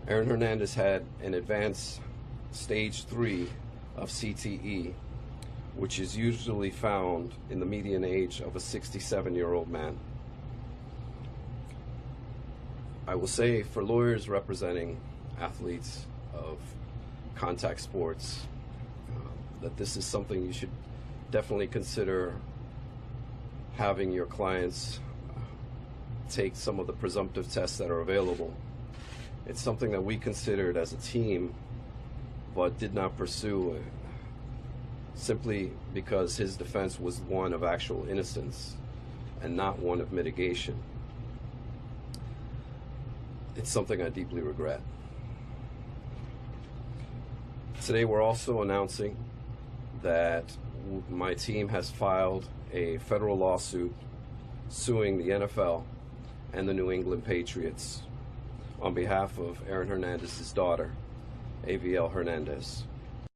Aaron Hernandez had an advanced stage 3 of CTE, which is usually found in the median age of a 67-year-old man. I will say, for lawyers representing athletes of contact sports, that this is something you should definitely consider having your clients take some of the presumptive tests that are available. It's something that we considered as a team, but did not pursue simply because his defense was one of actual innocence and not one of mitigation. It's something I deeply regret. Today we're also announcing that my team has filed a federal lawsuit suing the NFL and the New England Patriots on behalf of Aaron Hernandez's daughter, AVL Hernandez.